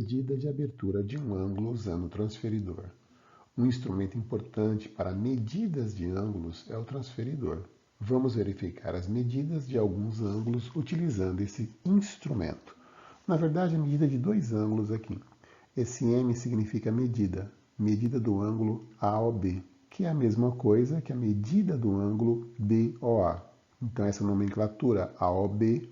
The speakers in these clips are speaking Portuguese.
Medida de abertura de um ângulo usando o transferidor. Um instrumento importante para medidas de ângulos é o transferidor. Vamos verificar as medidas de alguns ângulos utilizando esse instrumento. Na verdade, a medida de dois ângulos aqui. Esse M significa medida do ângulo AOB, que é a mesma coisa que a medida do ângulo BOA. Então, essa nomenclatura AOB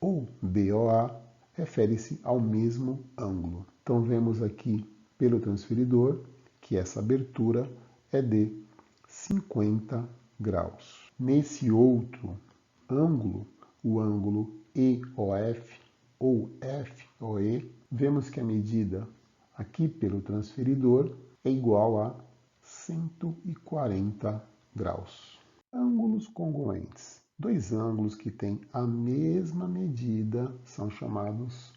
ou BOA refere-se ao mesmo ângulo. Então, vemos aqui pelo transferidor que essa abertura é de 50 graus. Nesse outro ângulo, o ângulo EOF ou FOE, vemos que a medida aqui pelo transferidor é igual a 140 graus. Ângulos congruentes. Dois ângulos que têm a mesma medida são chamados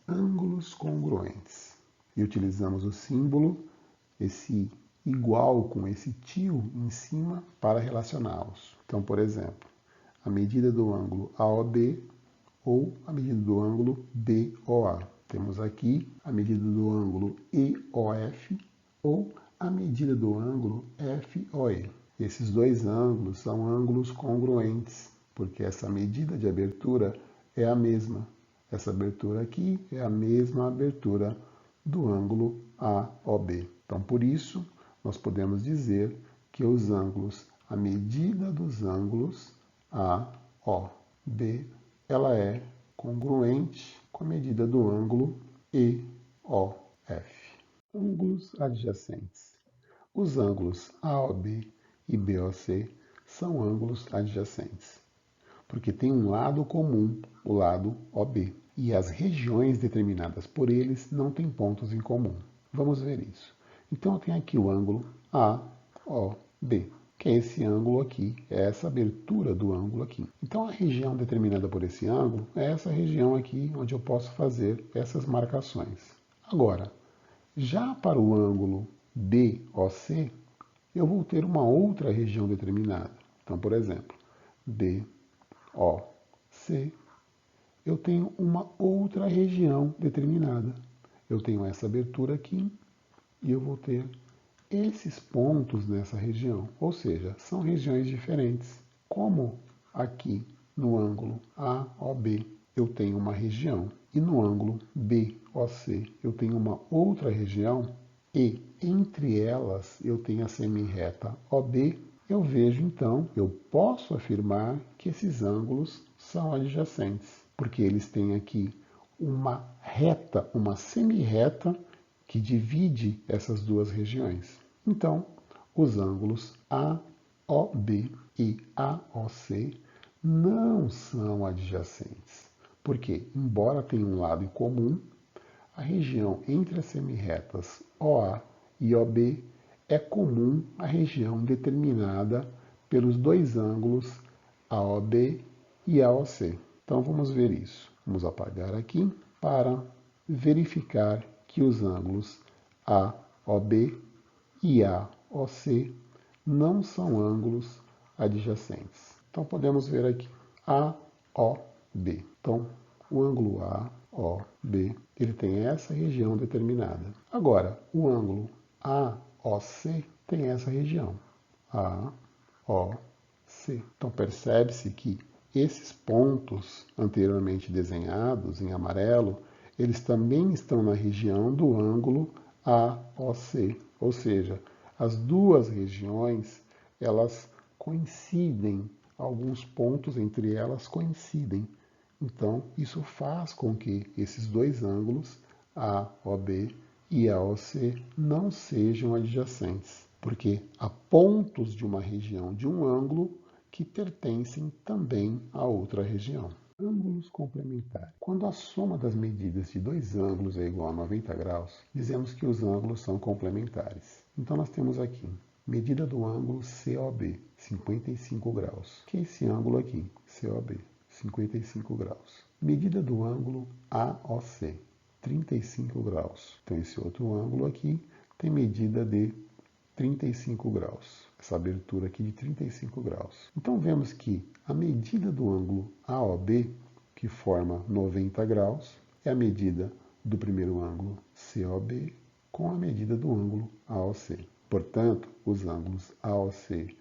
ângulos congruentes. E utilizamos o símbolo, esse igual com esse tio em cima, para relacioná-los. Então, por exemplo, a medida do ângulo AOB ou a medida do ângulo BOA. Temos aqui a medida do ângulo EOF ou a medida do ângulo FOE. Esses dois ângulos são ângulos congruentes, porque essa medida de abertura é a mesma. Essa abertura aqui é a mesma abertura do ângulo AOB. Então, por isso, nós podemos dizer que os ângulos, a medida dos ângulos AOB, ela é congruente com a medida do ângulo EOF. Ângulos adjacentes. Os ângulos AOB e BOC são ângulos adjacentes, porque tem um lado comum, o lado OB, e as regiões determinadas por eles não têm pontos em comum. Vamos ver isso. Então, eu tenho aqui o ângulo AOB, que é esse ângulo aqui, é essa abertura do ângulo aqui. Então, a região determinada por esse ângulo é essa região aqui, onde eu posso fazer essas marcações. Agora, já para o ângulo BOC, eu vou ter uma outra região determinada. Então, por exemplo, BOC, eu tenho uma outra região determinada. Eu tenho essa abertura aqui e eu vou ter esses pontos nessa região, ou seja, são regiões diferentes. Como aqui no ângulo AOB eu tenho uma região e no ângulo BOC eu tenho uma outra região e entre elas eu tenho a semi-reta OB, eu vejo então, eu posso afirmar que esses ângulos são adjacentes, porque eles têm aqui uma reta, uma semi-reta que divide essas duas regiões. Então, os ângulos AOB e AOC não são adjacentes, porque, embora tenham um lado em comum, a região entre as semirretas OA e OB é comum à região determinada pelos dois ângulos AOB e AOC. Então, vamos ver isso. Vamos apagar aqui para verificar que os ângulos AOB e AOC não são ângulos adjacentes. Então, podemos ver aqui AOB. Então, o ângulo AOB, ele tem essa região determinada. Agora, o ângulo AOC tem essa região, AOC. Então, percebe-se que esses pontos anteriormente desenhados em amarelo, eles também estão na região do ângulo AOC, ou seja, as duas regiões, elas coincidem, alguns pontos entre elas coincidem. Então, isso faz com que esses dois ângulos, AOB e AOC, não sejam adjacentes, porque há pontos de uma região de um ângulo que pertencem também a outra região. Ângulos complementares. Quando a soma das medidas de dois ângulos é igual a 90 graus, dizemos que os ângulos são complementares. Então, nós temos aqui medida do ângulo COB, 55 graus, que é esse ângulo aqui, COB, 55 graus. Medida do ângulo AOC, 35 graus. Então, esse outro ângulo aqui tem medida de 35 graus. Essa abertura aqui de 35 graus. Então, vemos que a medida do ângulo AOB, que forma 90 graus, é a medida do primeiro ângulo COB com a medida do ângulo AOC. Portanto, os ângulos AOC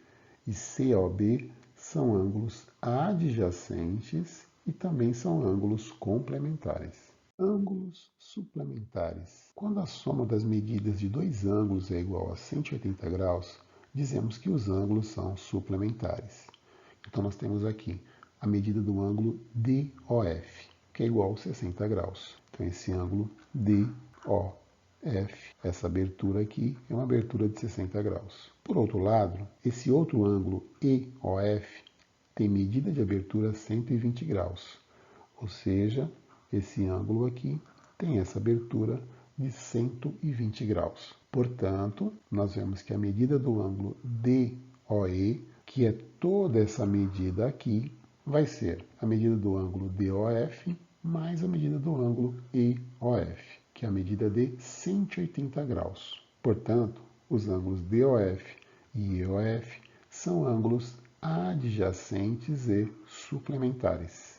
e COB são ângulos adjacentes e também são ângulos complementares. Ângulos suplementares. Quando a soma das medidas de dois ângulos é igual a 180 graus, dizemos que os ângulos são suplementares. Então, nós temos aqui a medida do ângulo DOF, que é igual a 60 graus. Então, esse ângulo DOF, essa abertura aqui, é uma abertura de 60 graus. Por outro lado, esse outro ângulo EOF tem medida de abertura 120 graus, ou seja, esse ângulo aqui tem essa abertura de 120 graus. Portanto, nós vemos que a medida do ângulo DOE, que é toda essa medida aqui, vai ser a medida do ângulo DOF mais a medida do ângulo EOF, que é a medida de 180 graus. Portanto, os ângulos DOF e EOF são ângulos adjacentes e suplementares.